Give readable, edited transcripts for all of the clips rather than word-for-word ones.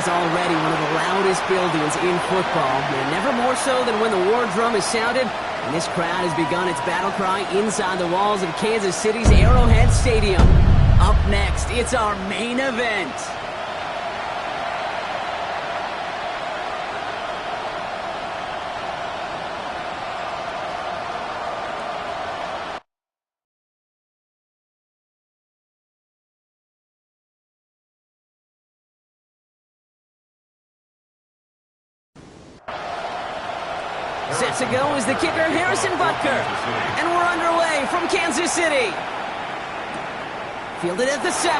is already one of the loudest buildings in football, and never more so than when the war drum is sounded, and this crowd has begun its battle cry inside the walls of Kansas City's Arrowhead Stadium. Up next, it's our main event. Set to go is the kicker, Harrison Butker. And we're underway from Kansas City. Fielded at the 7.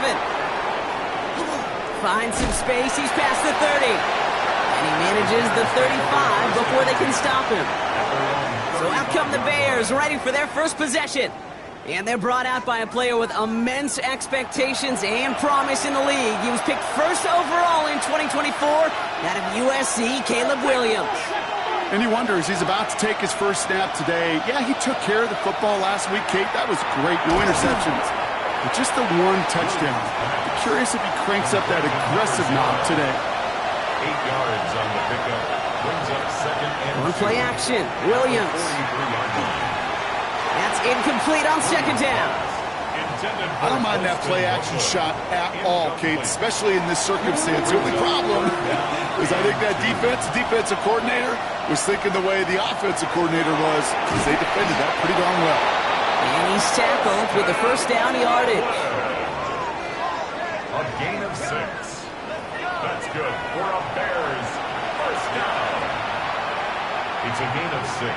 Finds some space, he's past the 30. And he manages the 35 before they can stop him. So out come the Bears, ready for their first possession. And they're brought out by a player with immense expectations and promise in the league. He was picked first overall in 2024, that of USC, Caleb Williams. And he wonders, he's about to take his first snap today. Yeah, he took care of the football last week, Kate. That was great. No interceptions. But just the one touchdown. I'm curious if he cranks up that aggressive knob today. 8 yards on the pickup. Brings up second and on play action, Williams. That's incomplete on second down. I don't mind that play-action shot at all, Kate, especially in this circumstance. The only problem is I think that defensive coordinator was thinking the way the offensive coordinator was, because they defended that pretty darn well. And he's tackled with the first down yardage. A gain of 6. That's good for a Bears first down. It's a gain of 6.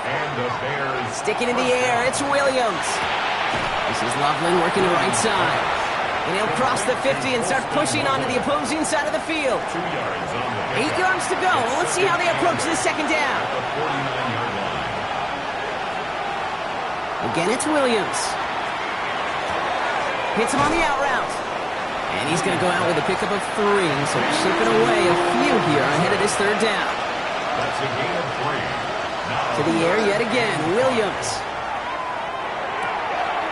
And the Bears sticking in the air, it's Williams. This is Loveland working the right side. And he'll cross the 50 and start pushing onto the opposing side of the field. 2 yards on the 8 yards to go. Let's see how they approach this second down. The 49-yard line. Again, it's Williams. Hits him on the out route. And he's going to go out with a pickup of 3. So chipping away a few here ahead of this third down. That's a gain of 3. To the air yet again, Williams.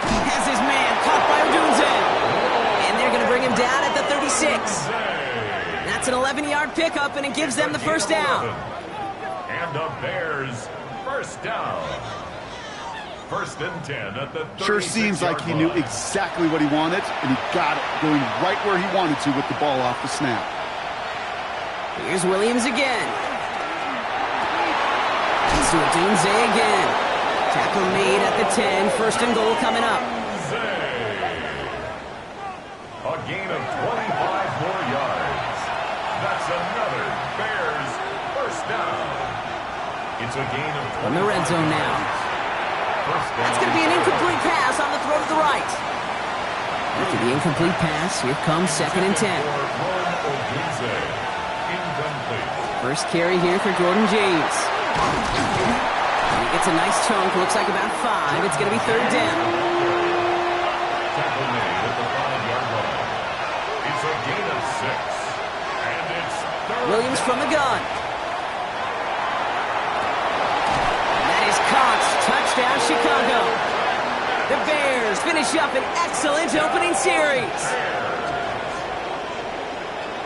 Has his man caught by Odunze. And they're going to bring him down at the 36. That's an 11-yard pickup, and it gives them the first down. And the Bears first down. First and 10 at the 36-yard Sure seems like he knew exactly what he wanted, and he got it, going right where he wanted to with the ball off the snap. Here's Williams again. Let's do Odunze again. Tackle made at the 10. First and goal coming up. A gain of 25 more yards. That's another Bears first down. It's a gain of 20. From the red zone now. That's going to be an incomplete pass on the throw to the right. After the incomplete pass, here comes second and 10. First carry here for Jordan James. He gets a nice chunk, looks like about 5. It's going to be third down. Tackle made at the 5-yard line. It's a gain of 6. And it's third. Williams from the gun. And that is caught. Touchdown, Chicago. The Bears finish up an excellent opening series.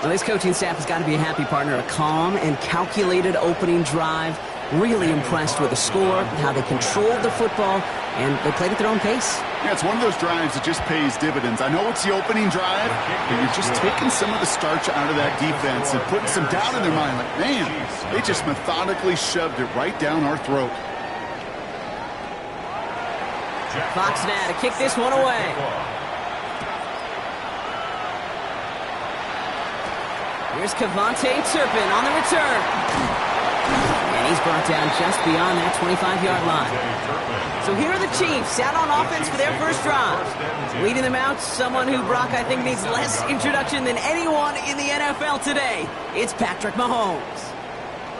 Well, this coaching staff has got to be a happy partner. A calm and calculated opening drive. Really impressed with the score, how they controlled the football, and they played at their own pace. Yeah, it's one of those drives that just pays dividends. I know it's the opening drive, but you're just taking some of the starch out of that defense and putting some doubt in their mind. Like, man, they just methodically shoved it right down our throat. Fox now to kick this one away. Here's Kevontae Turpin on the return. And he's brought down just beyond that 25-yard line. So here are the Chiefs out on offense for their first drive. Leading them out, someone who Brock, I think, needs less introduction than anyone in the NFL today. It's Patrick Mahomes.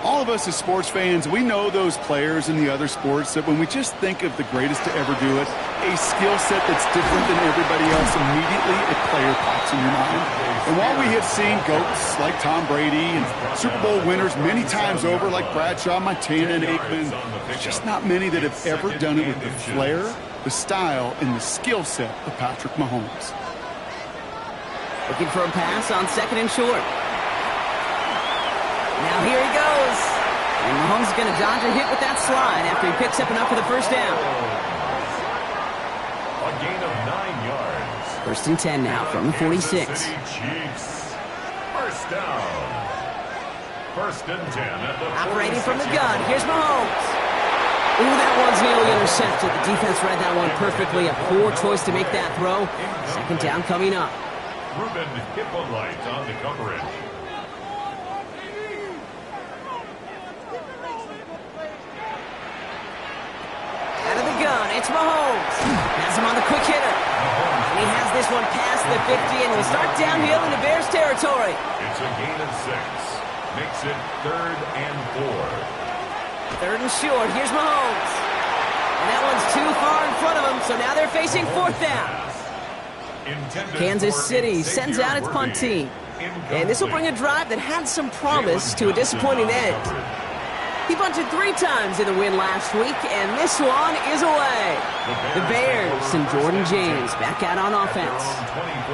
All of us as sports fans, we know those players in the other sports that when we just think of the greatest to ever do it, a skill set that's different than everybody else, immediately a player pops in your mind. And while we have seen GOATs like Tom Brady and Super Bowl winners many times over like Bradshaw, Montana, and Aikman, there's just not many that have ever done it with the flair, the style, and the skill set of Patrick Mahomes. Looking for a pass on second and short. Now here he goes. And Mahomes is going to dodge a hit with that slide after he picks up enough for the first down. A gain of 9 yards. First and 10 now from the 46. Kansas City Chiefs. First down. First and 10 at the Operating from the gun. Here's Mahomes. Ooh, that one's nearly intercepted. The defense read that one perfectly. A poor choice to make that throw. Second down coming up. Ruben Hippolyte on the coverage. Out of the gun, it's Mahomes. Has him on the quick hitter. And he has this one past the 50 and will start downhill into Bears territory. It's a gain of 6. Makes it 3rd and 4. 3rd and short. Here's Mahomes. And that one's too far in front of him, so now they're facing 4th down. Kansas City sends out its punt team. And this will bring a drive that had some promise to a disappointing end. He punted 3 times in the win last week, and this one is away. The Bears and Jordan James back out on offense.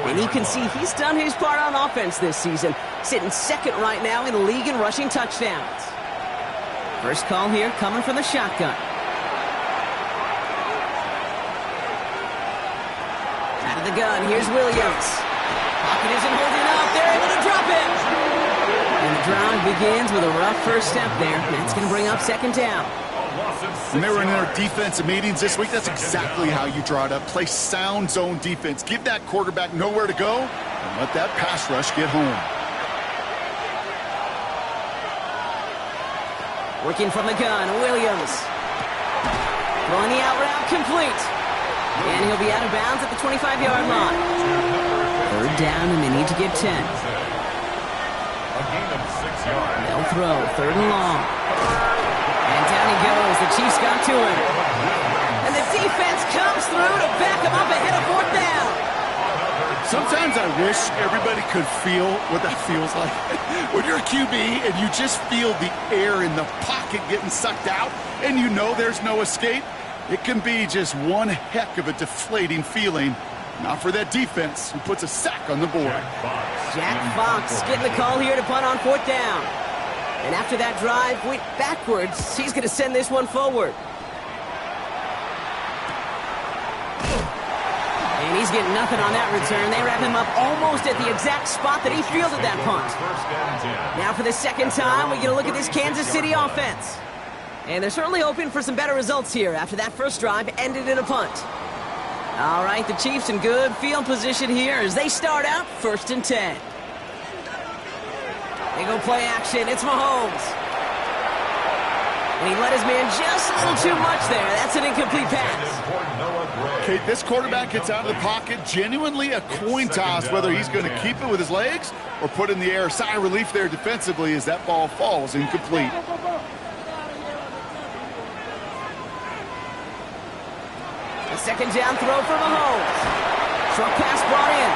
And you can see he's done his part on offense this season, sitting 2nd right now in the league in rushing touchdowns. First call here coming from the shotgun. Out of the gun, here's Williams. Pocket isn't holding up. They're able to drop it. And the drive begins with a rough first step there. That's going to bring up 2nd down. When they were in their defensive meetings this week, that's exactly how you draw it up. Play sound zone defense. Give that quarterback nowhere to go and let that pass rush get home. Working from the gun, Williams. Throwing the out route complete. And he'll be out of bounds at the 25-yard line. 3rd down, and they need to get 10. A gain of 6 yards. They'll throw, 3rd and long. And down he goes. The Chiefs got to him. And the defense comes through to back him up ahead of 4th down. Sometimes I wish everybody could feel what that feels like. When you're a QB and you just feel the air in the pocket getting sucked out and you know there's no escape, it can be just one heck of a deflating feeling. Not for that defense who puts a sack on the board. Jack Fox getting the call here to punt on 4th down. And after that drive went backwards, he's going to send this one forward. And he's getting nothing on that return. They wrap him up almost at the exact spot that he fielded that punt. Now for the 2nd time, we get a look at this Kansas City offense. And they're certainly hoping for some better results here after that first drive ended in a punt. All right, the Chiefs in good field position here as they start out 1st and 10. They go play action. It's Mahomes. And he let his man just a little too much there. That's an incomplete pass. Okay, this quarterback gets out of the pocket. Genuinely a coin toss whether he's going to keep it with his legs or put it in the air. Sigh of relief there defensively as that ball falls incomplete. A 2nd down throw for Mahomes. Short pass brought in.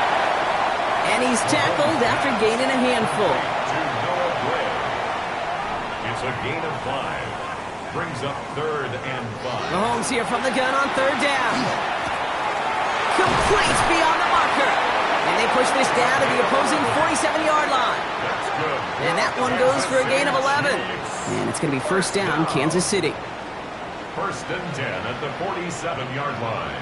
And he's tackled after gaining a handful. It's a gain of 5. Brings up 3rd and 5. Mahomes here from the gun on 3rd down. Complete beyond the marker. And they push this down to the opposing 47-yard line. That's good. And that one goes for a gain of 11. And it's going to be 1st down, Kansas City. 1st and 10 at the 47-yard line.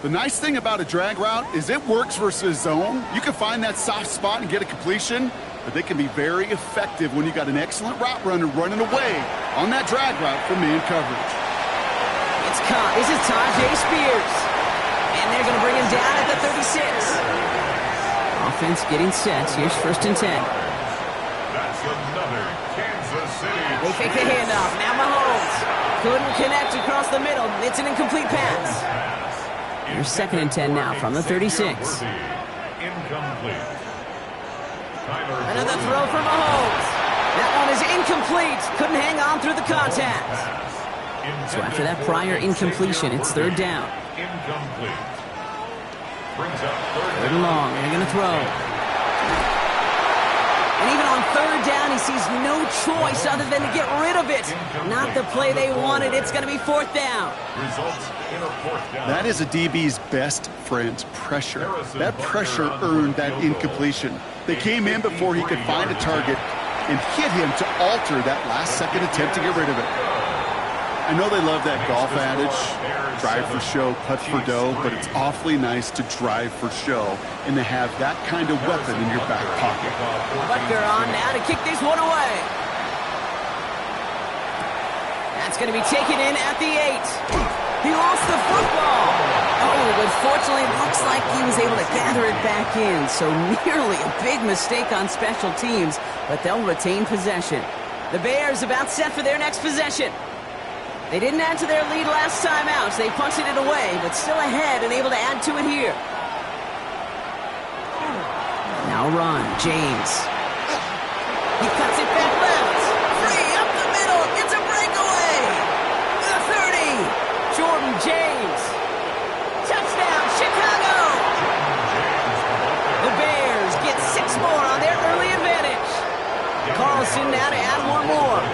The nice thing about a drag route is it works versus zone. You can find that soft spot and get a completion, but they can be very effective when you got an excellent route runner running away on that drag route from man coverage. It's caught. This is Tajay Spears. And they're going to bring him down at the 36. Offense getting set. Here's 1st and 10. That's another Kansas City. They fake the handoff. Now Mahomes couldn't connect across the middle. It's an incomplete pass. Here's 2nd and 10 now from the 36. Incomplete. Another throw for Mahomes. That one is incomplete. Couldn't hang on through the contact. So after that prior incompletion, it's 3rd down. Incomplete. Brings up 3rd 3rd and long. They're going to throw. And And even on third down, he sees no choice other than to get rid of it. Not the play they wanted. It's going to be fourth down. Results in a fourth down. That is a DB's best friend, pressure. That pressure earned that incompletion. They came in before he could find a target and hit him to alter that last-second attempt to get rid of it. I know they love that golf adage, drive for show, putt for dough, but it's awfully nice to drive for show and to have that kind of weapon in your back pocket. Butker on now to kick this one away. That's going to be taken in at the 8. He lost the football. Oh, but fortunately, it looks like he was able to gather it back in. So nearly a big mistake on special teams, but they'll retain possession. The Bears about set for their next possession. They didn't add to their lead last time out, so they punted it away, but still ahead and able to add to it here. Now run, James. He cuts it back left. Free up the middle. It's a breakaway. The 30. Jordan James. Touchdown, Chicago. The Bears get 6 more on their early advantage. Carlson now to add 1 more.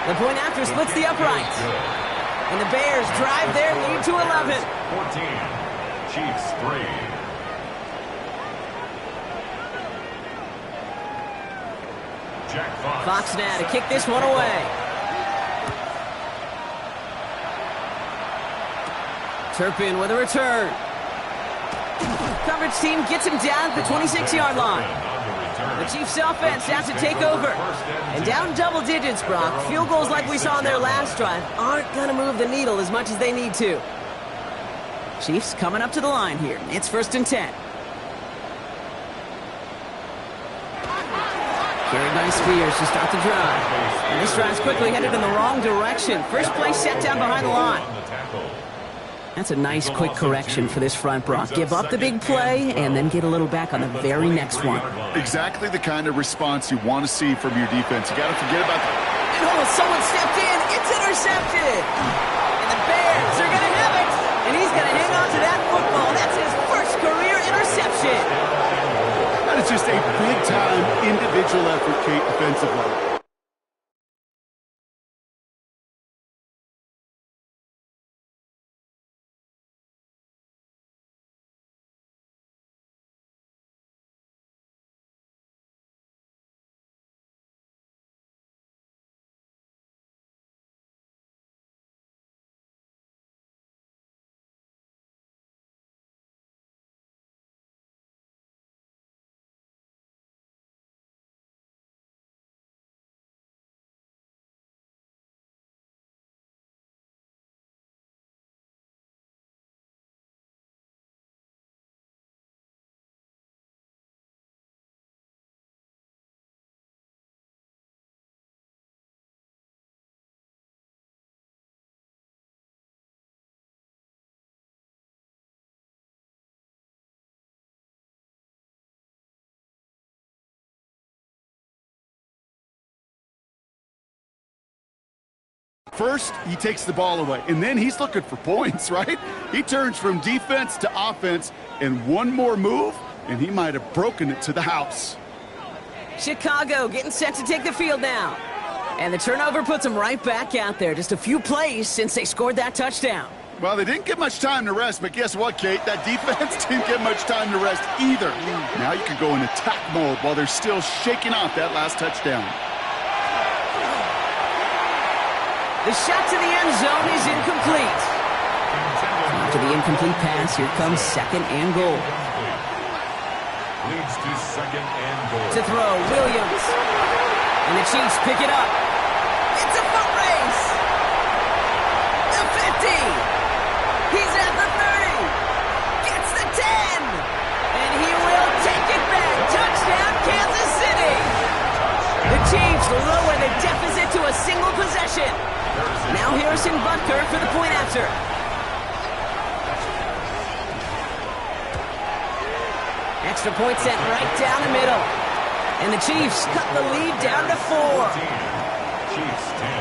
The point after splits the uprights. And the Bears drive their lead to 11. 14. Chiefs 3. Jack Fox. Fox now to kick this one away. Turpin with a return. Coverage team gets him down at the 26-yard line. The Chiefs offense has to take over. And down double digits, Brock. Field goals like we saw on their last drive aren't going to move the needle as much as they need to. Chiefs coming up to the line here. It's 1st and 10. Carried by Spears to start the drive. And this drive's quickly headed in the wrong direction. First play set down behind the line. That's a nice quick correction for this front, Brock. Give up the big play and then get a little back on the very next one. Exactly the kind of response you want to see from your defense. You got to forget about the... And oh, someone stepped in. It's intercepted. And the Bears are going to have it. And he's going to hang on to that football. That's his first career interception. That is just a big-time individual effort, Kate, offensively. First, he takes the ball away, and then he's looking for points, right? He turns from defense to offense, and one more move, and he might have broken it to the house. Chicago getting set to take the field now. And the turnover puts them right back out there. Just a few plays since they scored that touchdown. Well, they didn't get much time to rest, but guess what, Kate? That defense didn't get much time to rest either. Now you can go in attack mode while they're still shaking off that last touchdown. The shot to the end zone is incomplete. After the incomplete pass, here comes 2nd and goal. Leads to 2nd and goal. To throw, Williams. And the Chiefs pick it up. It's a foot race. The 50. He's at the 30. Gets the 10. And he will take it back. Touchdown, Kansas City. The Chiefs lower the deficit to a single possession. Now Harrison Butker for the point after. Extra point set right down the middle. And the Chiefs cut the lead down to 4. Chiefs 10.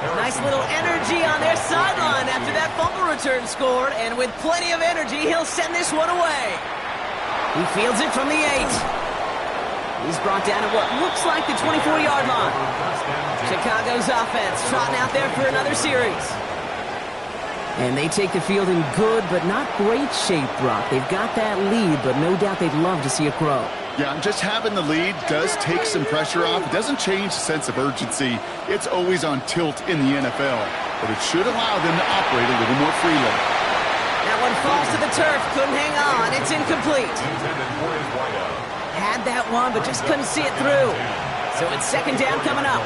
Nice little energy on their sideline after that fumble return scored, and with plenty of energy, he'll send this one away. He fields it from the 8. He's brought down at what looks like the 24-yard line. Chicago's offense trotting out there for another series. And they take the field in good but not great shape, Brock. They've got that lead, but no doubt they'd love to see it grow. Yeah, just having the lead does take some pressure off. It doesn't change the sense of urgency. It's always on tilt in the NFL, but it should allow them to operate a little more freely. That one falls to the turf. Couldn't hang on. It's incomplete. Had that one, but just couldn't see it through. So it's second down coming up.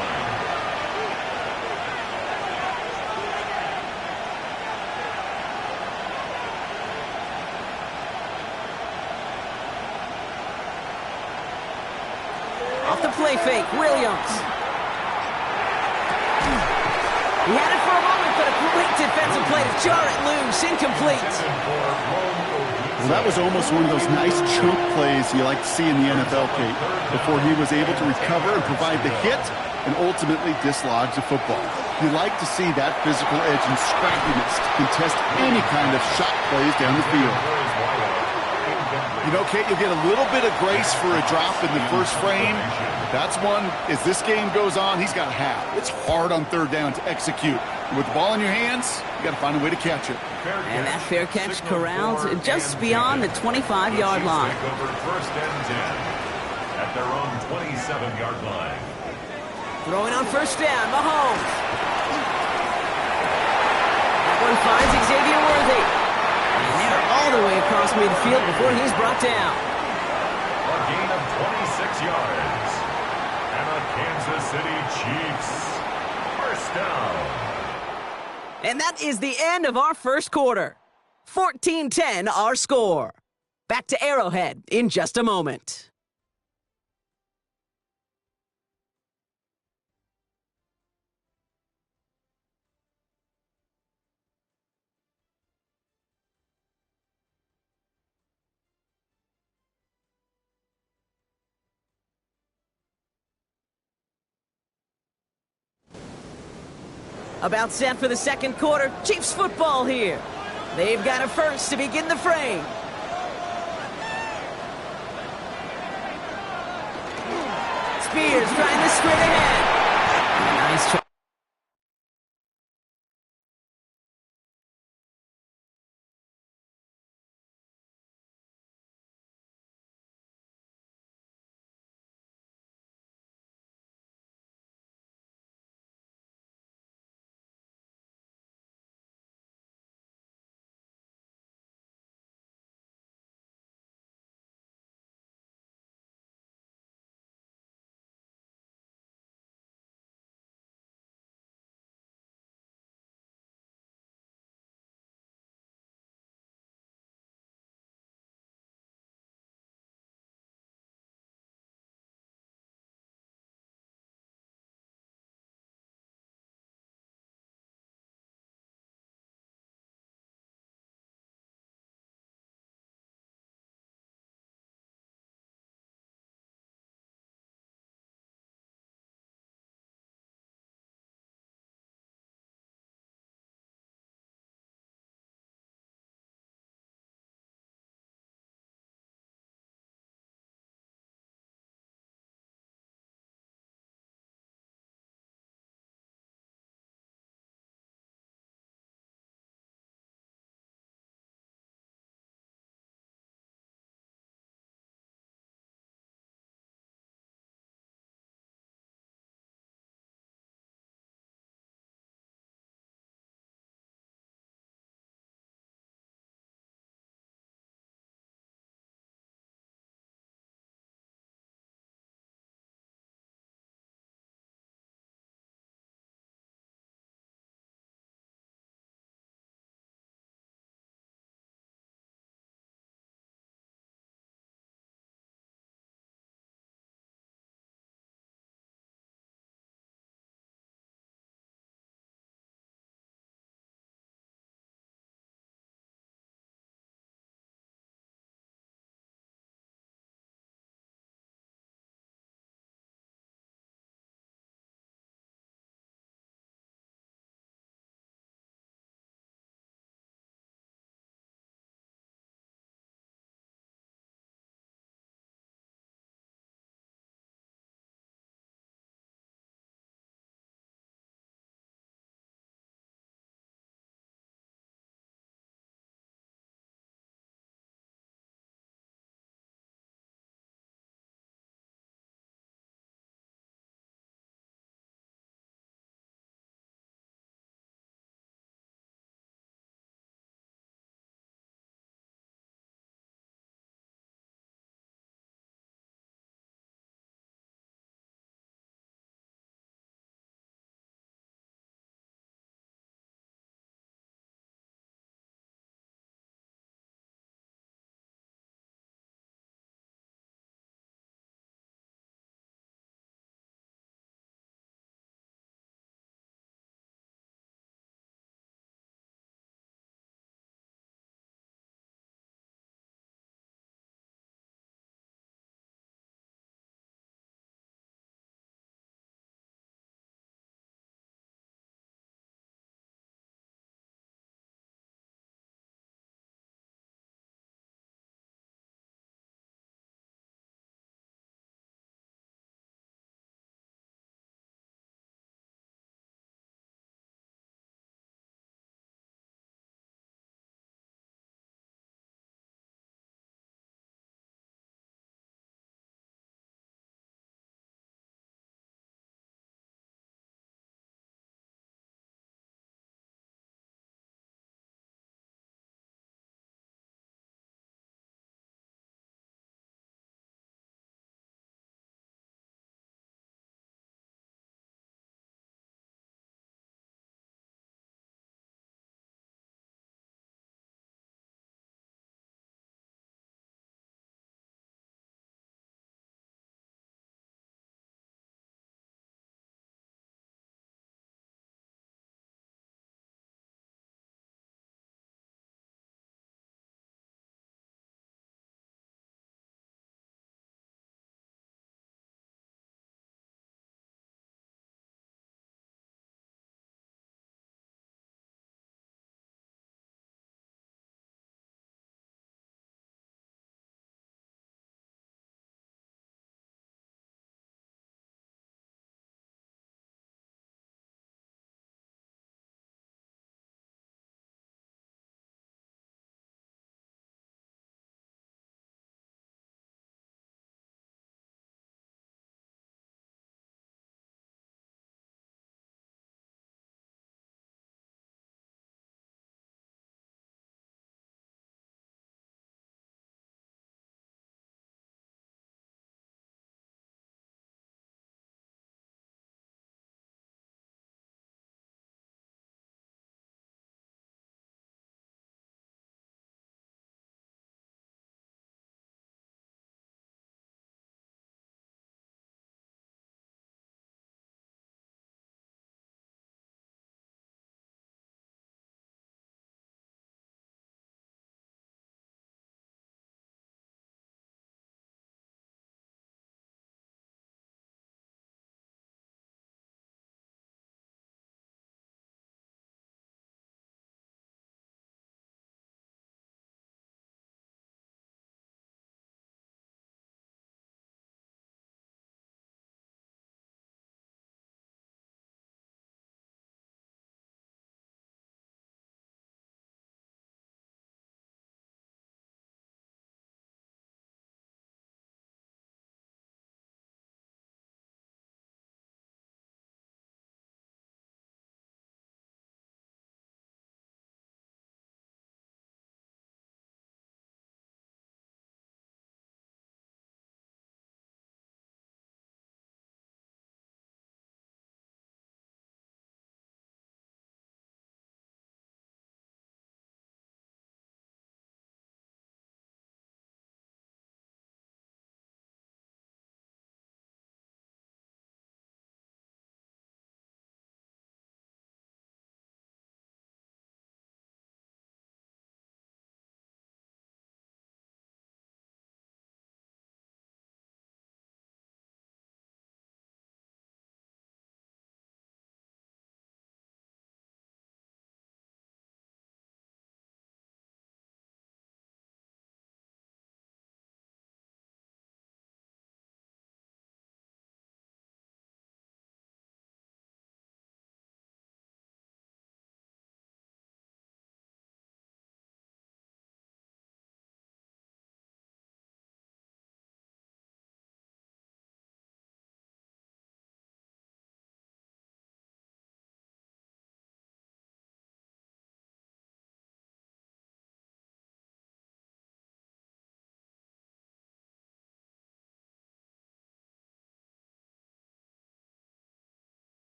Off the play fake, Williams. He had it for a moment, but a great defensive play to jar it loose. Incomplete. Well, that was almost one of those nice chunk plays you like to see in the NFL, Kate, before he was able to recover and provide the hit and ultimately dislodge the football. You like to see that physical edge and scrappiness to contest any kind of shot plays down the field. You know, Kate, you'll get a little bit of grace for a drop in the first frame. That's one, as this game goes on, he's got half. It's hard on third down to execute. And with the ball in your hands, you got to find a way to catch it. And that fair catch corralled just beyond the 25-yard line. First and 10 at their own 27-yard line. Throwing on first down, Mahomes. That one finds Xavier Worthy. And they're all the way across midfield before he's brought down. A gain of 26 yards. And the Kansas City Chiefs. First down. And that is the end of our first quarter. 14-10 our score. Back to Arrowhead in just a moment. About set for the second quarter. Chiefs football here. They've got a first to begin the frame. Spears trying to straight ahead. Nice try.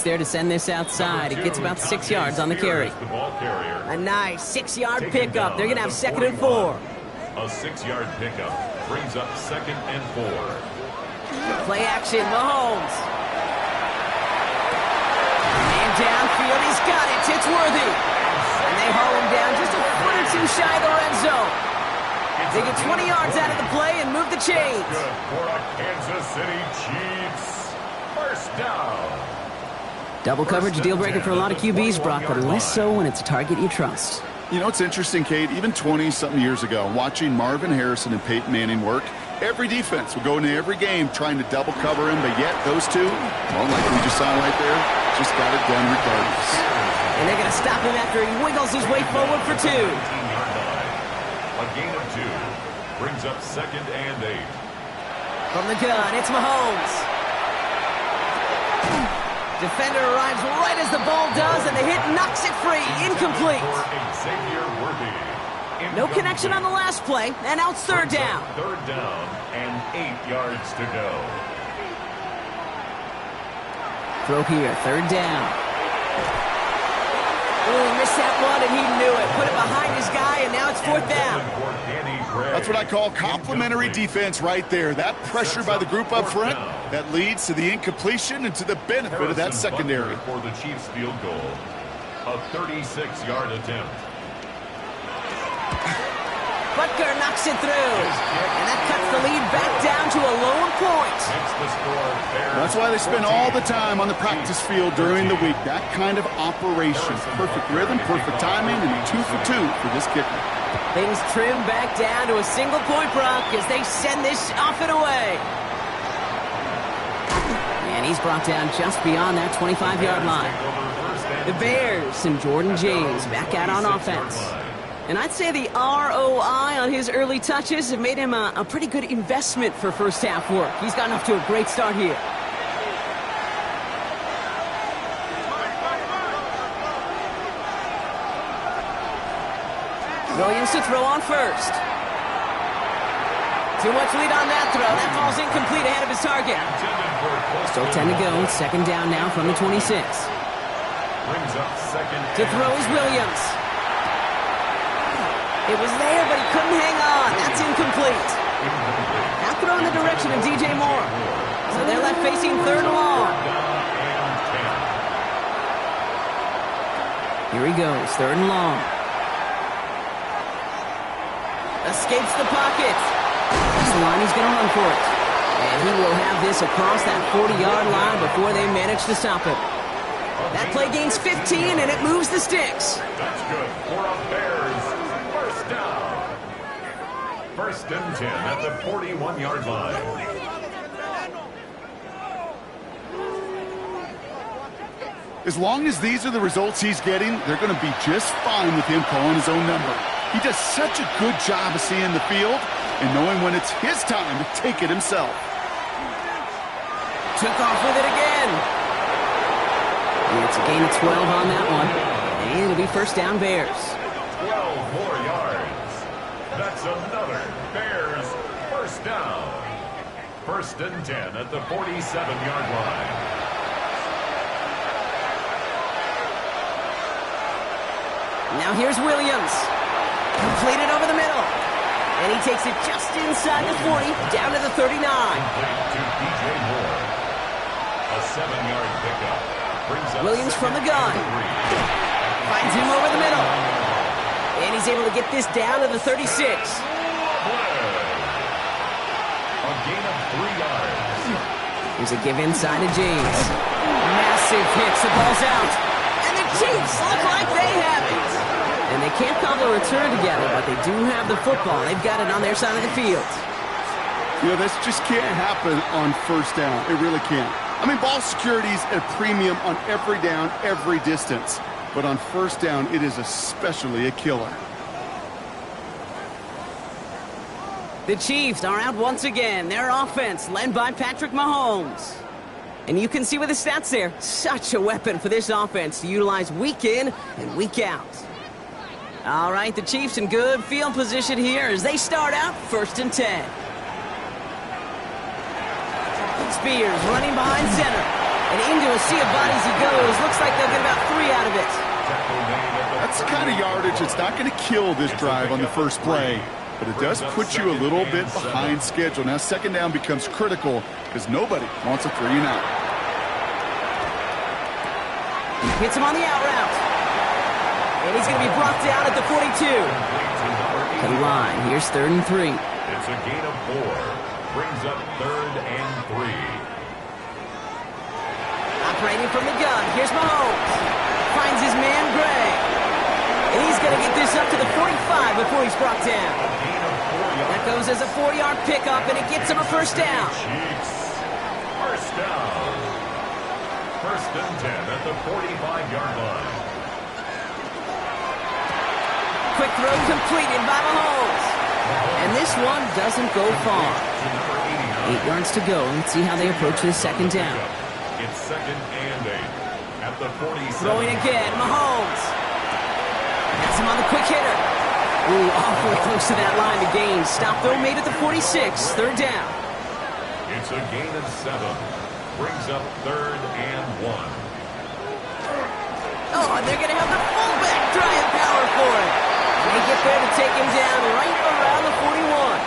there to send this outside. It gets about 6 yards on the carry. The ball carrier. A nice 6-yard pickup. They're going to have 2nd and 4. A 6-yard pickup brings up 2nd and 4. Play action, Mahomes. And downfield, he's got it. It's worthy. And they haul him down just a foot or two shy of the red zone. They get 20 yards out of the play and move the chains. Good for a Kansas City Chiefs. First down. Double coverage deal breaker for a lot of QBs, Brock, but less so when it's a target you trust. You know, it's interesting, Kate, even 20-something years ago, watching Marvin Harrison and Peyton Manning work, every defense would go into every game trying to double cover him, but yet those two, well, like we just saw right there, just got it done regardless. And they're going to stop him after he wiggles his way forward for 2. A gain of 2 brings up 2nd and 8. From the gun, it's Mahomes. Defender arrives right as the ball does, and the hit knocks it free. Incomplete. Xavier Worthy. No connection on the last play, and now it's 3rd down. 3rd down and 8 yards to go. Throw here, 3rd down. Oh, missed that one, and he knew it. Put it behind his guy, and now it's 4th down. That's what I call complimentary defense right there. That pressure by the group up front, that leads to the incompletion and to the benefit of that secondary. For the Chiefs field goal, a 36-yard attempt. Butker knocks it through, and that cuts the lead back down to a lone point. That's why they spend all the time on the practice field during the week. That kind of operation. Perfect rhythm, perfect timing, and 2 for 2 for this kicker. Things trim back down to a single point, Brock, as they send this off and away. And he's brought down just beyond that 25-yard line. The Bears and Jordan James back out on offense. And I'd say the ROI on his early touches have made him a pretty good investment for first half work. He's gotten off to a great start here. Williams to throw on first. Too much lead on that throw. That falls incomplete ahead of his target. Still 10 to go. 2nd down now from the 26. To throw is Williams. It was there, but he couldn't hang on. That's incomplete. Now throw in the direction of DJ Moore. So they're left facing 3rd and long. Here he goes, 3rd and long. Escapes the pocket. This line, he's going to run for it. And he will have this across that 40-yard line before they manage to stop it. That play gains 15, and it moves the sticks. That's good for a Bears first down. 1st and 10 at the 41-yard line. As long as these are the results he's getting, they're going to be just fine with him calling his own number. He does such a good job of seeing the field and knowing when it's his time to take it himself. Took off with it again. And it's a gain of 12 on that one. And it'll be 1st down Bears. 12 more yards. That's another Bears first down. 1st and 10 at the 47-yard line. Now here's Williams. Completed over the middle. And he takes it just inside the 40, down to the 39. To DJ Moore. A 7-yard pickup. Brings up Williams from the gun. Finds him over the middle. And he's able to get this down to the 36. A gain of 3 yards. Here's a give inside to James. Massive hits. The ball's out. And the Chiefs look like they have it. And they can't cobble a return together, but they do have the football. They've got it on their side of the field. You know, this just can't happen on 1st down. It really can't. I mean, ball security's at a premium on every down, every distance. But on 1st down, it is especially a killer. The Chiefs are out once again. Their offense led by Patrick Mahomes. And you can see with the stats there, such a weapon for this offense to utilize week in and week out. All right, the Chiefs in good field position here as they start out 1st and 10. Spears running behind center and into a sea of bodies he goes. Looks like they'll get about 3 out of it. That's the kind of yardage that's not going to kill this drive on the first play, but it does put you a little bit behind schedule. Now second down becomes critical because nobody wants a 3-and-out. Hits him on the out route. And he's going to be brought down at the 42. To the line. Here's 3rd and 3. It's a gain of 4. Brings up 3rd and 3. Operating from the gun. Here's Mahomes. Finds his man, Gray. And he's going to get this up to the 45 before he's brought down. That goes as a 4-yard pickup, and it gets him a first down. Chiefs. First down. 1st and 10 at the 45-yard line. Quick throw completed by Mahomes. And this one doesn't go far. 8 yards to go. Let's see how they approach this second down. It's 2nd and 8 at the 47. Throwing again, Mahomes. Has him on the quick hitter. Ooh, awfully close to that line to gain. Stop though made at the 46. 3rd down. It's a gain of 7. Brings up 3rd and 1. Oh, and they're going to have the fullback trying power for it. They get there to take him down right around the 41.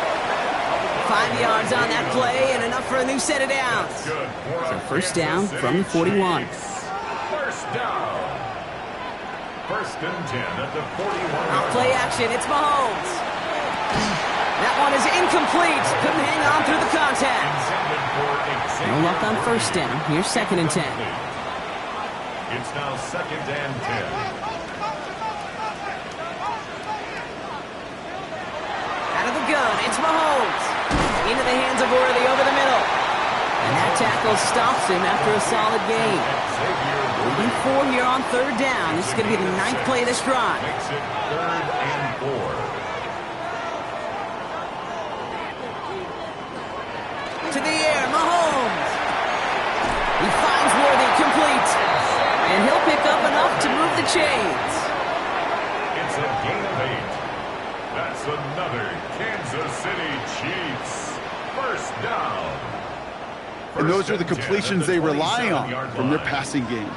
5 yards on that play and enough for a new set of downs. So first down from the 41. First down. 1st and 10 at the 41. Off play action, it's Mahomes. That one is incomplete. Couldn't hang on through the contact. No luck on first down. Here's 2nd and 10. It's now 2nd and 10. Out of the gun, it's Mahomes. Into the hands of Worthy over the middle. And that tackle stops him after a solid gain. Moving 4 here on 3rd down. This is going to be the 9th play of this drive. Makes it 3rd and 4. To the air, Mahomes. He finds Worthy complete. And he'll pick up enough to move the chains. It's a gain of 8. That's another Kansas City Chiefs. First down. And those are the completions they rely on from their passing game.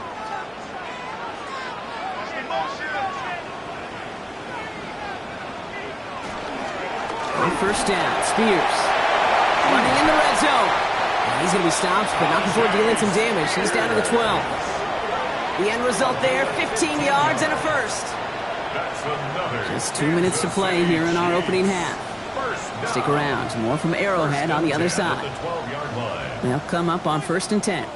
First down, Spears. Running in the red zone. And he's going to be stopped, but not before dealing some damage. He's down to the 12. The end result there, 15 yards and a first. Just 2 minutes to play here in our opening half. Stick around. More from Arrowhead on the other side. They'll come up on 1st and 10.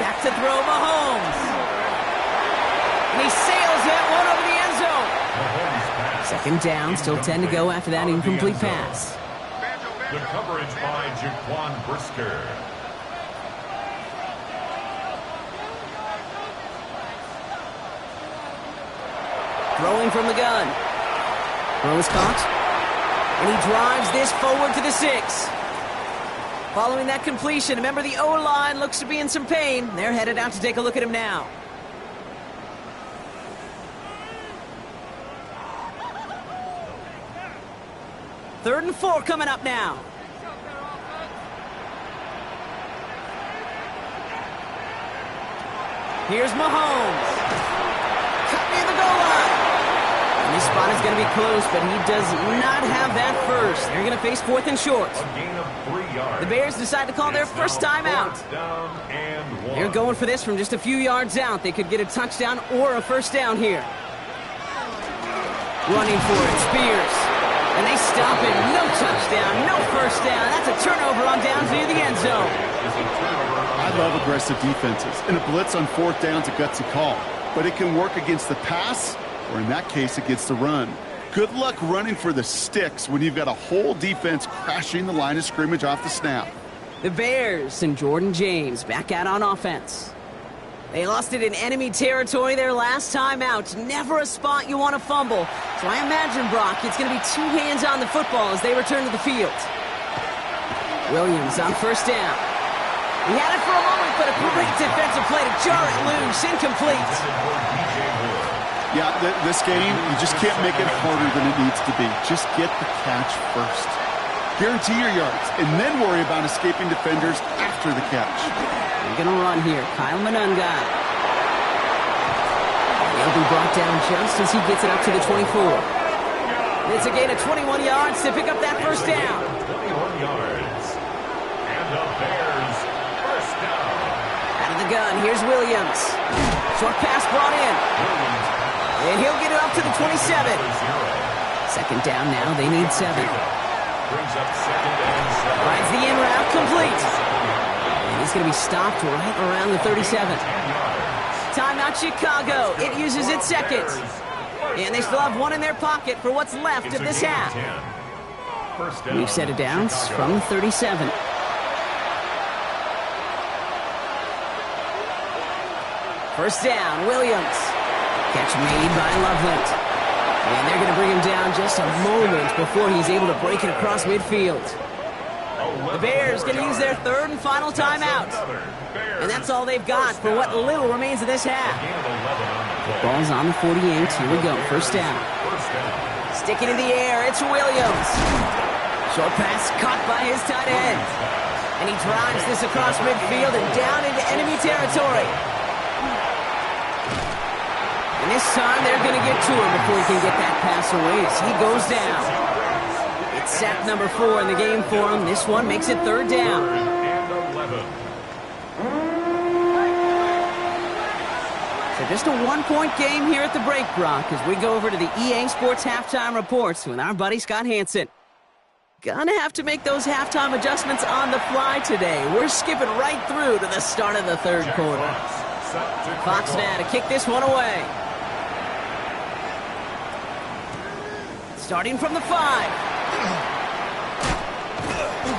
Back to throw, Mahomes. And he sails that one over the end zone. 2nd down, still 10 to go after that incomplete pass. The coverage by Jaquan Brisker. Throwing from the gun. Throw is caught. And he drives this forward to the 6. Following that completion, remember the O-line looks to be in some pain. They're headed out to take a look at him now. Third and 4 coming up now. Here's Mahomes. Cut near the goal line. And this spot is going to be close, but he does not have that first. They're going to face 4th and short. A gain of 3 yards. The Bears decide to call their first time out. Down and 1. They're going for this from just a few yards out. They could get a touchdown or a first down here. Running for it, Spears. And they stop it. No touchdown, no first down. That's a turnover on downs near the end zone. I love aggressive defenses, and a blitz on 4th down's a gutsy call. But it can work against the pass, or in that case, against the run. Good luck running for the sticks when you've got a whole defense crashing the line of scrimmage off the snap. The Bears and Jordan James back out on offense. They lost it in enemy territory their last time out. Never a spot you want to fumble. So I imagine, Brock, it's going to be 2 hands on the football as they return to the field. Williams on first down. He had it for a moment, but a great defensive play to jar it loose. Incomplete. Yeah, this game, you just can't make it harder than it needs to be. Just get the catch first. Guarantee your yards, and then worry about escaping defenders after the catch. They're going to run here. Kyle Monunga. He'll be brought down just as he gets it up to the 24. It's a gain of 21 yards to pick up that first down. 21 yards. And the Bears first down. Out of the gun, here's Williams. Short pass brought in. And he'll get it up to the 27. Second down now, they need 7. Brings up second and 7. Finds the in route, complete. And he's going to be stopped right around the 37. Timeout Chicago. It uses its second. And they still have one in their pocket for what's left of this half. We've set it down from the 37. First down, Williams. Catch made by Loveland. And they're going to bring him down just a moment before he's able to break it across midfield. The Bears going to use their third and final timeout. And that's all they've got for what little remains of this half. Ball's on the 48. Here we go. First down. Stick it in the air. It's Williams. Short pass caught by his tight end. And he drives this across midfield and down into enemy territory. And this time they're going to get to him before he can get that pass away as he goes down. It's sack number 4 in the game for him. This one makes it third down. So just a one-point game here at the break, Brock, as we go over to the EA Sports halftime reports with our buddy Scott Hansen. Gonna have to make those halftime adjustments on the fly today. We're skipping right through to the start of the third quarter. Fox now to kick this one away. Starting from the 5.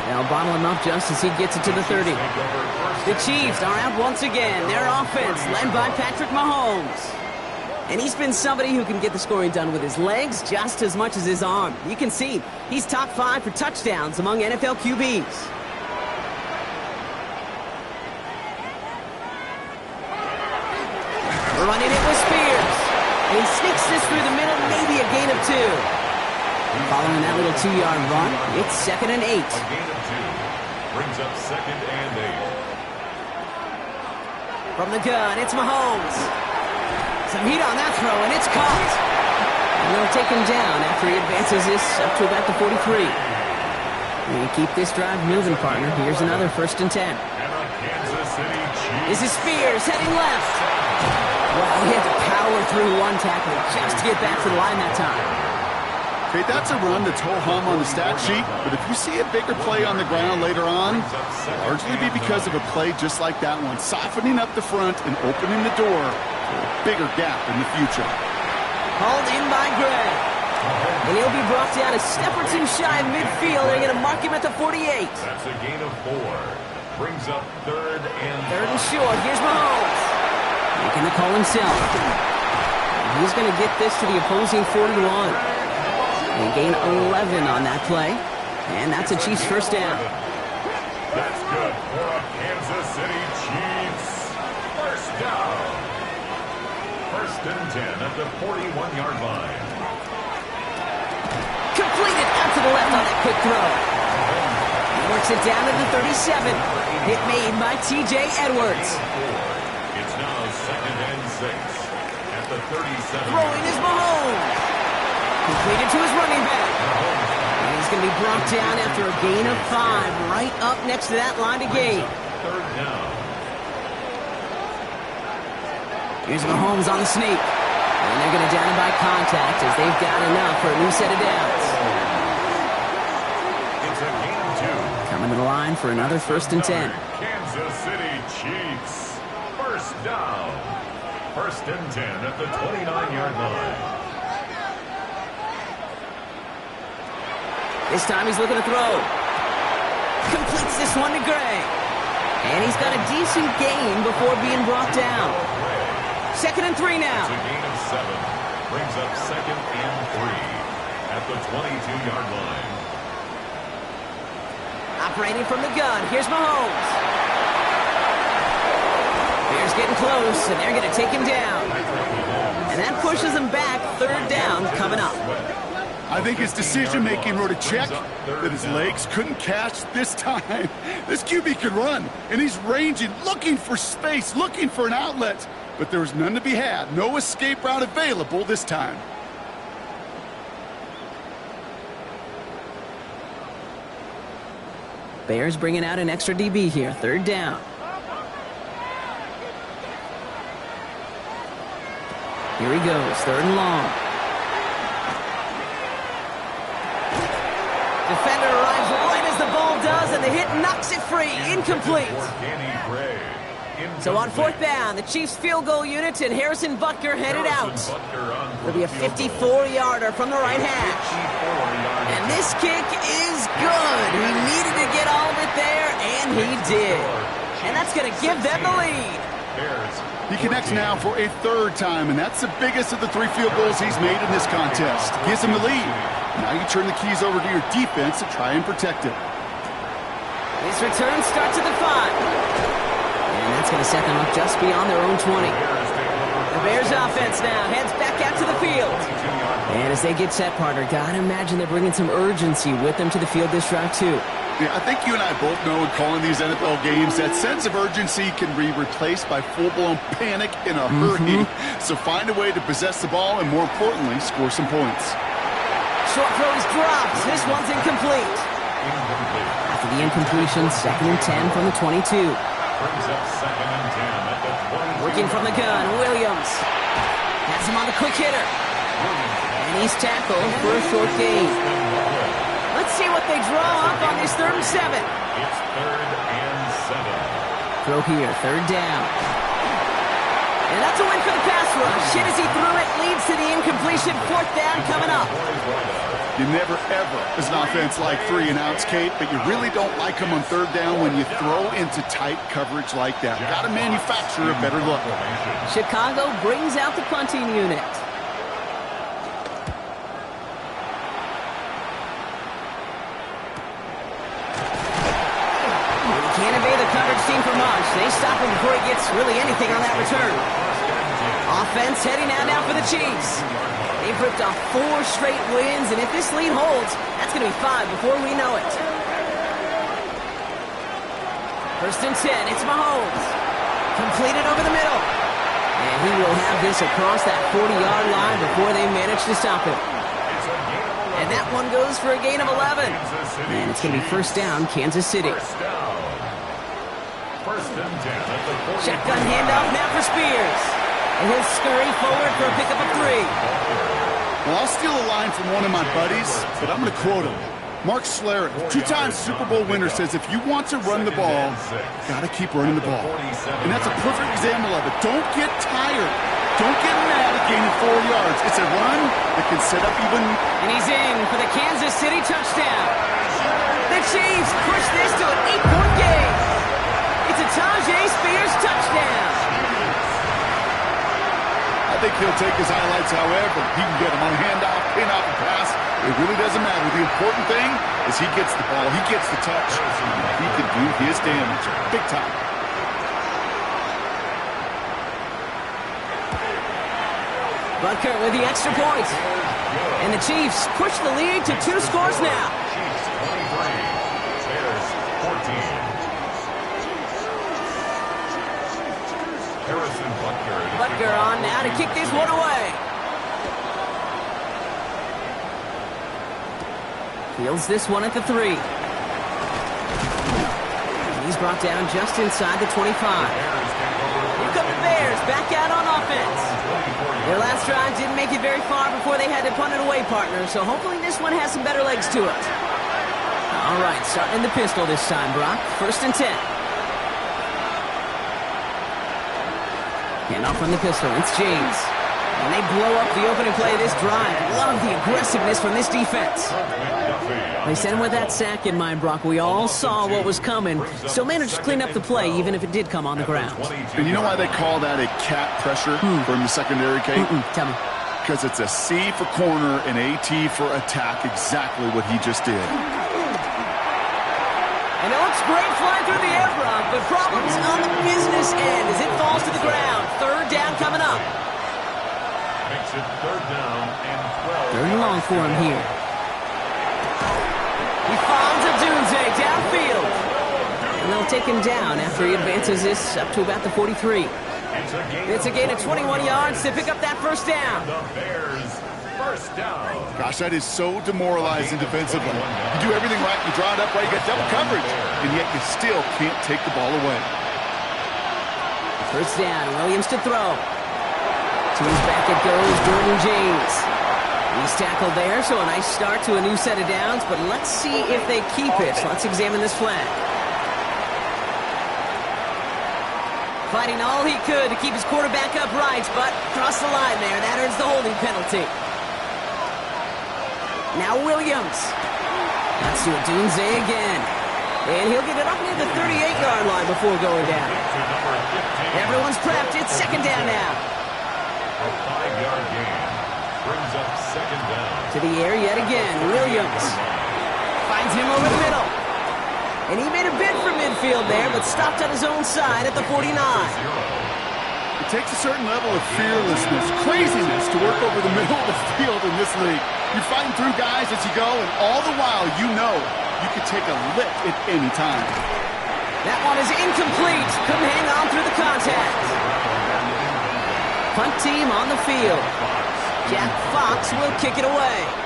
Now bottle him up just as he gets it to the 30. The Chiefs are out once again. Their offense led by Patrick Mahomes. And he's been somebody who can get the scoring done with his legs just as much as his arm. You can see he's top 5 for touchdowns among NFL QBs. Running it with Spears. And he sneaks this through the middle, maybe a gain of 2. Following that little 2-yard run, it's 2nd and 8. A gain of 2. Brings up 2nd and 8. From the gun, it's Mahomes. Some heat on that throw, and it's caught. And they'll take him down after he advances this up to about the 43. And keep this drive moving, partner. Here's another 1st and 10. And a Kansas City Chiefs. This is Spears heading left. Well, he had to power through one tackle just to get back to the line that time. Okay, that's a run that's ho-hum on the stat sheet, but if you see a bigger play on the ground later on, it'll largely be because of a play just like that one, softening up the front and opening the door for a bigger gap in the future. Hauled in by Gray. And he'll be brought down a step or 2 shy of midfield. They're going to mark him at the 48. That's a gain of 4. Brings up 3rd and 3rd and short. Here's Mahomes. Making the call himself. And he's going to get this to the opposing 41. They gain 11 on that play. And that's a Chiefs first down. That's good for a Kansas City Chiefs first down. 1st and 10 at the 41-yard line. Completed out to the left on that quick throw. He works it down to the 37. Hit made by T.J. Edwards. It's now 2nd and 6 at the 37. Throwing is Mahomes. Completed to his running back. And he's going to be brought down after a gain of 5, right up next to that line to gain. 3rd down. Here's Mahomes on the sneak. And they're going to down him by contact as they've got enough for a new set of downs. It's a gain of 2. Coming to the line for another 1st and 10. Kansas City Chiefs first down. 1st and 10 at the 29-yard line. This time he's looking to throw. Completes this one to Gray. And he's got a decent gain before being brought down. 2nd and 3 now. It's a gain of 7. Brings up 2nd and 3 at the 22-yard line. Operating from the gun. Here's Mahomes. Bears getting close, and they're going to take him down. And that pushes them back. Third down coming up. I think his decision-making wrote a check that his legs couldn't catch this time. This QB can run, and he's ranging, looking for space, looking for an outlet. But there was none to be had. No escape route available this time. Bears bringing out an extra DB here. Third down. Here he goes. Third and long. Defender arrives right as the ball does, and the hit knocks it free. Incomplete. So on fourth down, the Chiefs field goal unit and Harrison Butker headed out. It'll be a 54-yarder from the right hash. And this kick is good. He needed to get all of it there, and he did. And that's going to give them the lead. He connects now for a third time, and that's the biggest of the 3 field goals he's made in this contest. Gives him the lead. Now you turn the keys over to your defense to try and protect it. This return starts at the 5. And that's going to set them up just beyond their own 20. The Bears offense now heads back out to the field. And as they get set, partner, gotta imagine they're bringing some urgency with them to the field this drive too. Yeah, I think you and I both know in calling these NFL games that sense of urgency can be replaced by full-blown panic in a hurry. So find a way to possess the ball and, more importantly, score some points. Short throw is dropped. This one's incomplete. After the incompletion, 2nd and 10 from the 22. Brings up 2nd and 10 at the 20. Working from the gun, Williams. Has him on the quick hitter. And he's tackled for a short gain. Let's see what they draw up on this 3rd and 7. It's 3rd and 7. Throw here, 3rd down. And that's a win for the pass rush. Hit as he threw it, leads to the incompletion. 4th down coming up. You never, ever, as an offense, like 3 and outs, Kate, but you really don't like them on 3rd down when you throw into tight coverage like that. Got to manufacture a better look. Chicago brings out the punting unit. Can't evade the coverage team for much. They stop him before he gets really anything on that return. Offense heading out now for the Chiefs. They've ripped off 4 straight wins, and if this lead holds, that's going to be 5 before we know it. 1st and 10, it's Mahomes. Completed over the middle. And he will have this across that 40-yard line before they manage to stop him. And that one goes for a gain of 11. And it's going to be 1st down, Kansas City. 1st and 10 at the 40. Shotgun handoff now for Spears. And he'll scurry forward for a pickup of 3. Well, I'll steal a line from one of my buddies, but I'm going to quote him. Mark Schlereth, 2-time Super Bowl winner, says if you want to run the ball, got to keep running the ball. And that's a perfect example of it. Don't get tired. Don't get mad at gaining 4 yards. It's a run that can set up even... And he's in for the Kansas City touchdown. The Chiefs push this to an 8-point game. It's a Tyjae Spears touchdown. I think he'll take his highlights however. He can get them on a handoff, pin off a pass. It really doesn't matter. The important thing is he gets the ball. He gets the touch. He can do his damage big time. Butker with the extra point. And the Chiefs push the lead to 2 scores now. Chiefs 23, Bears 14. Harrison Butker on now to kick this one away. Fields this one at the 3. He's brought down just inside the 25. Here come the Bears back out on offense. Their last drive didn't make it very far before they had to punt it away, partner, so hopefully this one has some better legs to it. All right, starting in the pistol this time, Brock. 1st and 10. Hand off from the pistol. It's James. And they blow up the opening play of this drive. Love the aggressiveness from this defense. They sent him with that sack in mind, Brock. We all saw what was coming. Still managed to clean up the play, even if it did come on the ground. And you know why they call that a cat pressure from the secondary, Kate? Tell me. Because it's a C for corner and AT for attack. Exactly what he just did. And it looks great flying through the air, Brock, but problems on the business end as it falls to the ground. 3rd down coming up. Makes it third down and 12. Third and long for him here. He finds Odunze downfield. And they'll take him down after he advances this up to about the 43. It's a gain of 21 yards to pick up that first down. The Bears, first down. Gosh, that is so demoralizing defensively. You do everything right, you draw it up right, you got double coverage, and yet you still can't take the ball away. First down, Williams to throw. To his back it goes, Jordan James. He's tackled there, so a nice start to a new set of downs, but let's see if they keep it. So let's examine this flag. Fighting all he could to keep his quarterback upright, but crossed the line there. That earns the holding penalty. Now Williams. That's to Odunze again. And he'll get it up near the 38-yard line before going down. Everyone's prepped. It's second down now. A 5-yard gain brings up second down. To the air yet again. Williams finds him over the middle. And he made a bid for midfield there, but stopped on his own side at the 49. It takes a certain level of fearlessness, craziness to work over the middle of the field in this league. You're fighting through guys as you go, and all the while you know you could take a lick at any time. That one is incomplete. Couldn't hang on through the contact. Punt team on the field. Jack Fox will kick it away.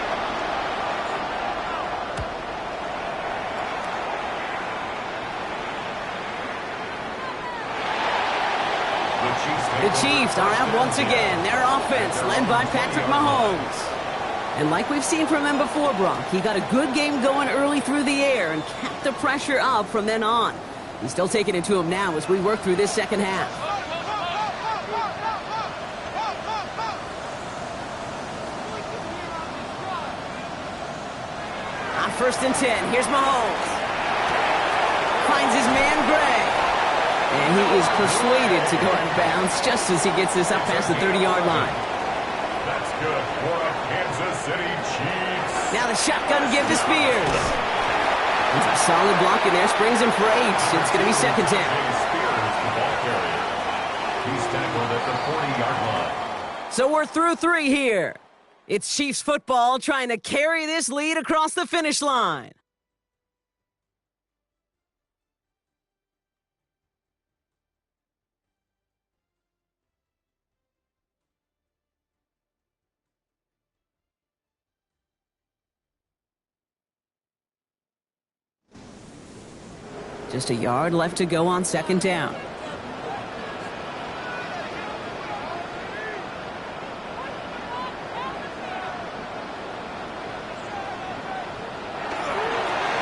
The Chiefs are out once again. Their offense led by Patrick Mahomes. And like we've seen from him before, Brock, he got a good game going early through the air and kept the pressure up from then on. He's still taking it to him now as we work through this second half. On first and 10, here's Mahomes. Finds his man Gray. And he is persuaded to go out of bounds just as he gets this up past the 30-yard line. That's good for the Kansas City Chiefs. Now the shotgun give to Spears. It's a solid block in there. Springs him for 8. It's going to be second down. Spears, the ball carrier. He's tackled at the 40-yard line. So we're through 3 here. It's Chiefs football trying to carry this lead across the finish line. Just a yard left to go on second down.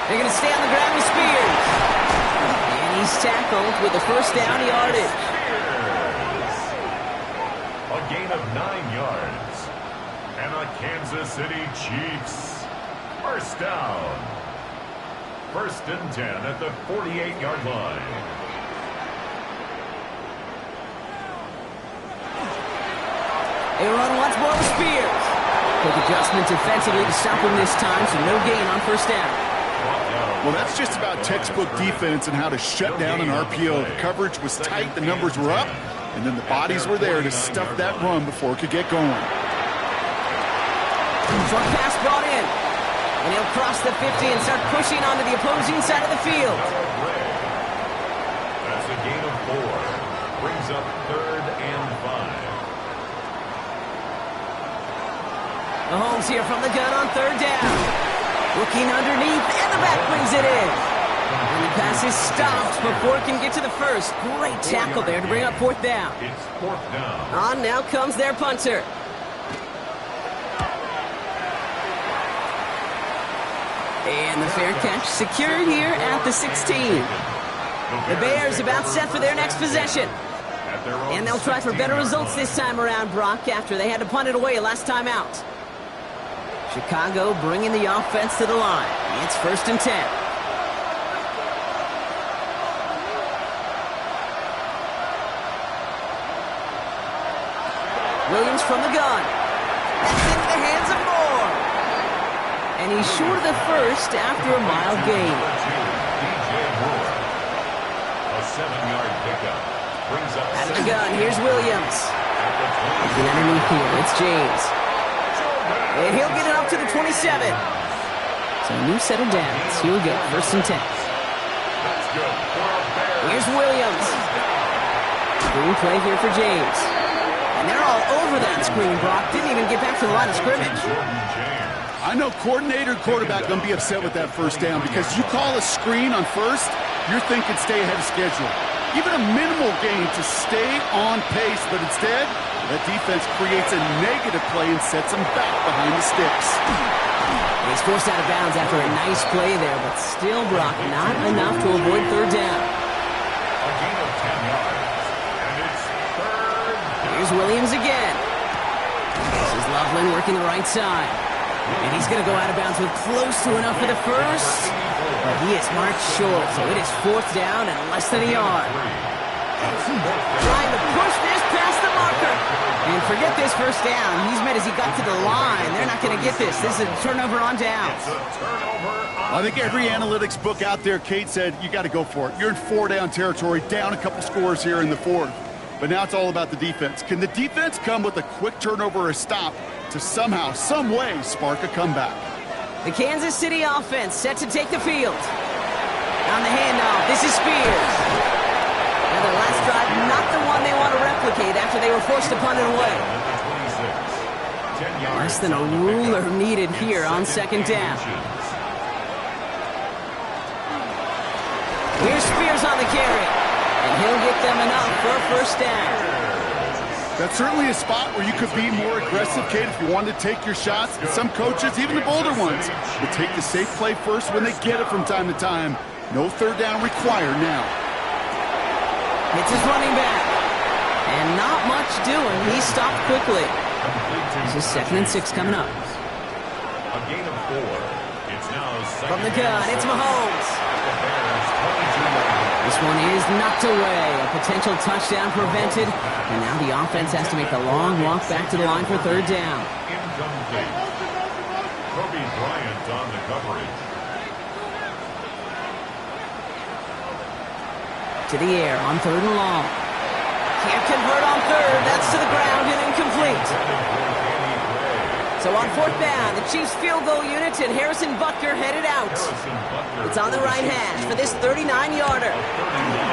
They're going to stay on the ground with Spears. And he's tackled with the first down yardage. A gain of 9 yards. And the Kansas City Chiefs, first down. First and 10 at the 48-yard line. They run once more with Spears. Quick adjustment defensively to stop him this time, so no gain on first down. Well, that's just about textbook defense and how to shut down an RPO. The coverage was tight, the numbers were up, and then the bodies were there to stuff that run before it could get going. Short pass brought in. And he'll cross the 50 and start pushing onto the opposing side of the field. That's a gain of 4. Brings up third and 5. Mahomes here from the gun on third down. Looking underneath, and the back brings it in. And the pass is stopped before it can get to the first. Great tackle there to bring up fourth down. It's fourth down. On now comes their punter. And the fair catch secured here at the 16. The Bears about set for their next possession. And they'll try for better results this time around, Brock, after they had to punt it away last time out. Chicago bringing the offense to the line. It's first and 10. Williams from the gun. That's into the hands of Moore. And he's short of the first after a mild gain. DJ Moore. A 7-yard pickup. Brings up out of the gun, here's Williams. Looking underneath here, it's James. And he'll get it up to the 27. So a new set of downs. Here we go, 1st and 10. Here's Williams. Screen play here for James. And they're all over that screen, Brock. Didn't even get back to the line of scrimmage. I know coordinator and quarterback going to be upset with that 1st down because you call a screen on 1st, you're thinking stay ahead of schedule. Even a minimal gain to stay on pace, but instead, that defense creates a negative play and sets them back behind the sticks. He's forced out of bounds after a nice play there, but still, Brock, not enough to avoid 3rd down. A gain of 10 yards, and it's 3rd down. Here's Williams again. This is Loveland working the right side. And he's going to go out of bounds with close to enough for the 1st. But he is marked short, so it is 4th down and less than a yard. Trying to push this past the marker. And forget this 1st down. He's made as he got to the line. They're not going to get this. This is a turnover on downs. I think every analytics book out there, Kate said, you got to go for it. You're in 4-down territory, down a couple scores here in the 4th. But now it's all about the defense. Can the defense come with a quick turnover or a stop to somehow, some way, spark a comeback? The Kansas City offense set to take the field. On the handoff, this is Spears. Now their last drive, not the one they want to replicate after they were forced to punt it away. Less than a ruler needed here on 2nd down. Here's Spears on the carry. And he'll get them enough for a 1st down. That's certainly a spot where you could be more aggressive, Kate, if you wanted to take your shots. And some coaches, even the bolder ones, will take the safe play first when they get it from time to time. No 3rd down required now. It's his running back. And not much doing. He stopped quickly. This is 2nd and 6 coming up. A gain of 4. It's now 2nd. From the gun, it's Mahomes. This one is knocked away. A potential touchdown prevented. And now the offense has to make the long walk back to the line for 3rd down. Incomplete. Kobe Bryant on the coverage. To the air on 3rd and long. Can't convert on 3rd. That's to the ground and incomplete. So on 4th down, the Chiefs field goal unit and Harrison Butker headed out. It's on the right hash for this 39-yarder.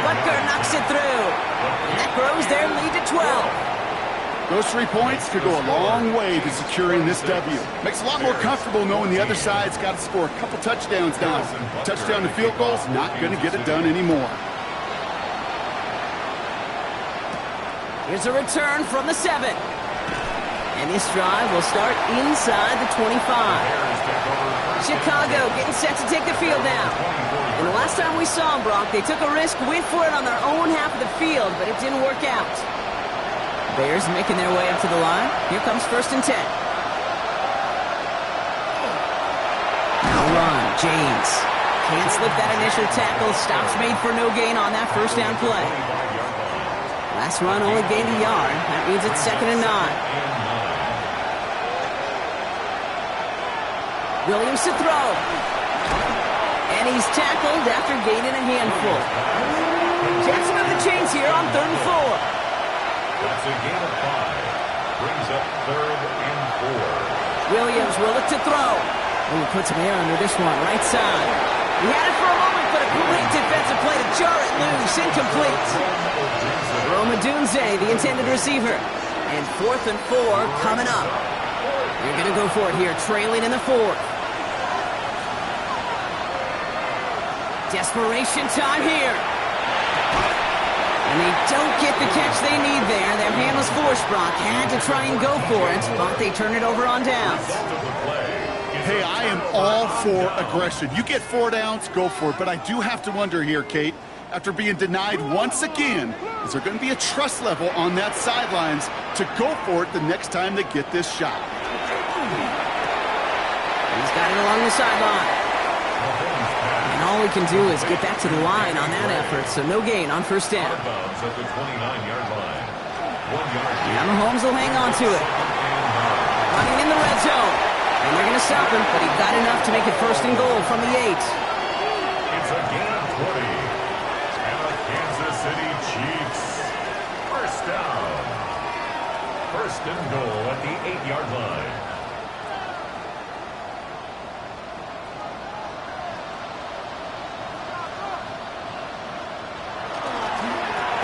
Butker knocks it through. And that grows their lead to 12. Those 3 points could go a long way to securing this W. Makes it a lot more comfortable knowing the other side's got to score a couple touchdowns now. Touchdown to field goals, not going to get it done anymore. Here's a return from the 7. And this drive will start inside the 25. Chicago getting set to take the field now. And the last time we saw them, Brock, they took a risk, went for it on their own half of the field, but it didn't work out. Bears making their way up to the line. Here comes 1st and 10. Now run, James. Can't slip that initial tackle. Stops made for no gain on that 1st down play. Last run only gained a yard. That means it's 2nd and 9. Williams to throw. And he's tackled after gaining a handful. Jackson with the chains here on 3rd and 4. That's a gain of 5. Brings up 3rd and 4. Williams will look to throw. And he puts some air under this one, right side. He had it for a moment, but a great defensive play to jar it loose. Incomplete. Rome Odunze, the intended receiver. And 4th and 4 coming up. They're going to go for it here, trailing in the 4th. Desperation time here. And they don't get the catch they need there. Their hand was forced, Brock. Had to try and go for it, but they turn it over on downs. Hey, I am all for aggression. You get 4 downs, go for it. But I do have to wonder here, Kate, after being denied once again, is there going to be a trust level on that sidelines to go for it the next time they get this shot? He's got it along the sideline. And all we can do is get back to the line on that effort, so no gain on 1st down. Now Mahomes will hang on to it. Running in the red zone. And they're going to stop him, but he got enough to make it 1st and goal from the 8. It's a gain of 20. And the Kansas City Chiefs. 1st down. first and goal at the 8-yard line.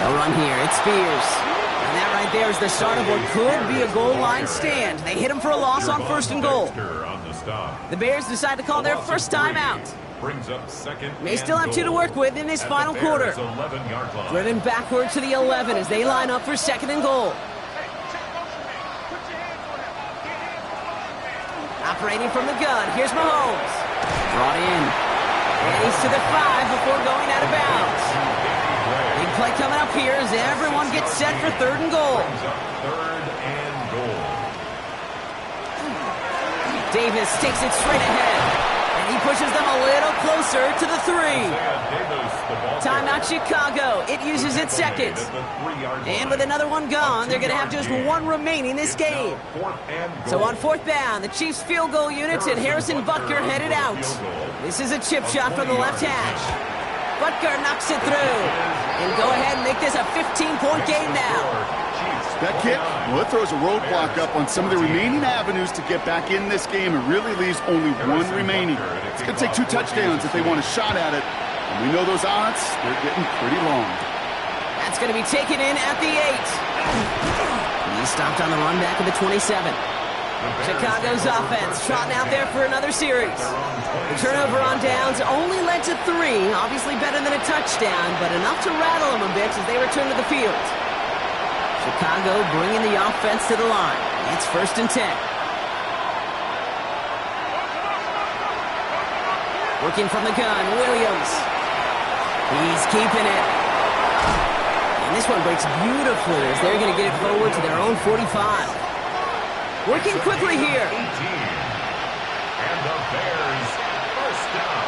They'll run here. It's Spears. And that right there is the start of what could be a goal line stand. They hit him for a loss on first and goal. The Bears decide to call their first timeout. They still have 2 to work with in this final quarter. Driven backward to the 11 as they line up for second and goal. Operating from the gun, here's Mahomes. Brought in. And he's to the 5 before going out of bounds. Big play coming up here as everyone gets set for third and goal. Davis takes it straight ahead. And he pushes them a little closer to the 3. Timeout Chicago. It uses its second. And with another one gone, they're going to have just 1 remaining this game. So on fourth down, the Chiefs field goal units and Harrison Butker headed out. This is a chip shot from the left hash. Butker knocks it through. And go ahead and make this a 15-point game now. That kick, well, it throws a roadblock up on some of the remaining avenues to get back in this game and really leaves only 1 remaining. It's going to take 2 touchdowns if they want a shot at it. And we know those odds, they're getting pretty long. That's going to be taken in at the 8. He stopped on the run back of the 27. Chicago's offense trotting out there for another series. The turnover on downs only led to 3. Obviously better than a touchdown, but enough to rattle them a bit as they return to the field. Chicago bringing the offense to the line. It's first and 10. Working from the gun, Williams. He's keeping it. And this one breaks beautifully as they're going to get it forward to their own 45. Working quickly here. And the Bears first down.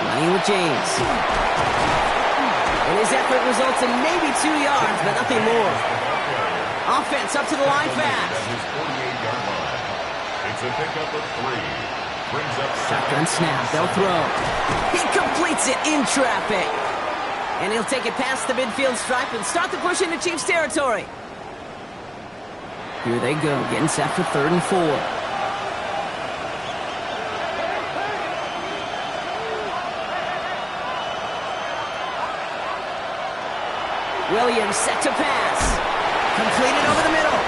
Running with James. And his effort results in maybe 2 yards, but nothing more. Offense up to the line fast. It's a pickup of 3. Brings up Shotgun snap. They'll throw. He completes it in traffic. And he'll take it past the midfield stripe and start the push into Chiefs territory. Here they go, getting set for third and 4. Williams set to pass. Completed over the middle.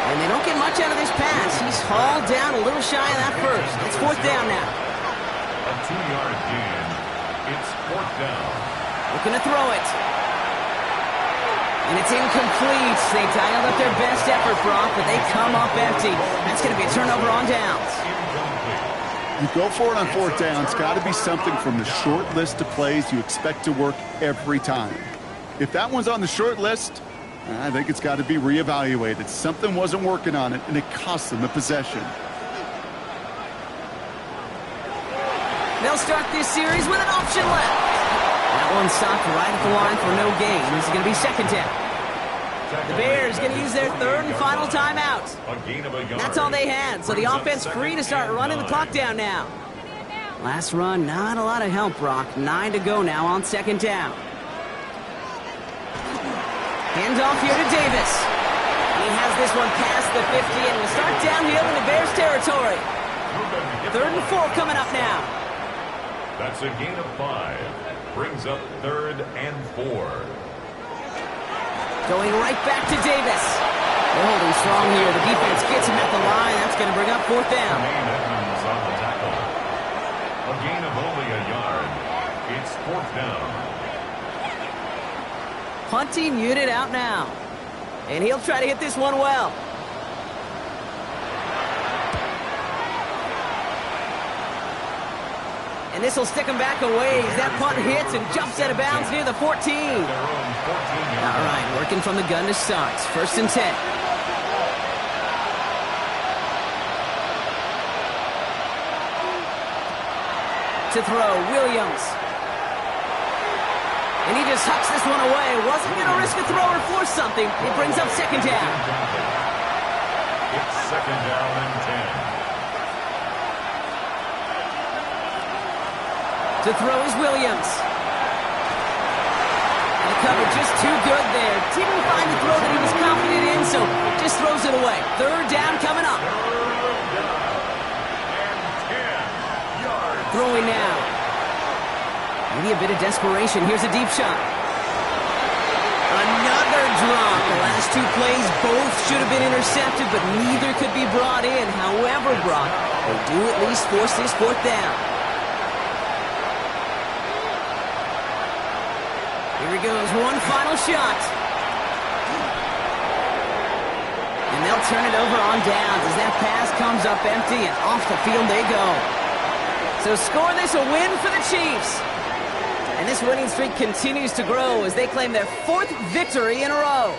And they don't get much out of this pass. He's hauled down a little shy of that first. It's fourth down now. a 2-yard gain. It's fourth down. Looking to throw it. And it's incomplete. They dialed up their best effort, Brock, but they come up empty. That's going to be a turnover on downs. You go for it on fourth down. It's got to be something from the short list of plays you expect to work every time. If that one's on the short list, I think it's got to be reevaluated. Something wasn't working on it, and it cost them the possession. They'll start this series with an option left. That one stopped right at the line for no gain. This is going to be second down. The Bears going to use their third and final timeout. That's all they had, so the offense free to start running the clock down now. Last run, not a lot of help, Brock. 9 to go now on second down. Handoff here to Davis. He has this one past the 50 and will start downhill in the Bears territory. Third and 4 coming up now. That's a gain of 5. Brings up third and 4. Going right back to Davis. They're holding strong here. The defense gets him at the line. That's going to bring up fourth down. Edmonds on the tackle. A gain of only a yard. It's fourth down. Punting unit out now. And he'll try to hit this one well. And this will stick him back a ways. That punt hits and jumps out of bounds near the 14. All right, working from the gun to start. First and 10. To throw, Williams. And he just hucks this one away. Wasn't going to risk a throw or force something. It brings up second down. It's second down and 10. To throw is Williams. And the cover just too good there. Didn't find the throw that he was confident in, so just throws it away. Third down coming up. Third down and 10 yards. Throwing now. Maybe a bit of desperation. Here's a deep shot. Another drop. The last two plays both should have been intercepted, but neither could be brought in. However, Brock, they do at least force this fourth down. Here he goes. One final shot. And they'll turn it over on downs as that pass comes up empty, and off the field they go. So score this a win for the Chiefs. And this winning streak continues to grow as they claim their 4th victory in a row.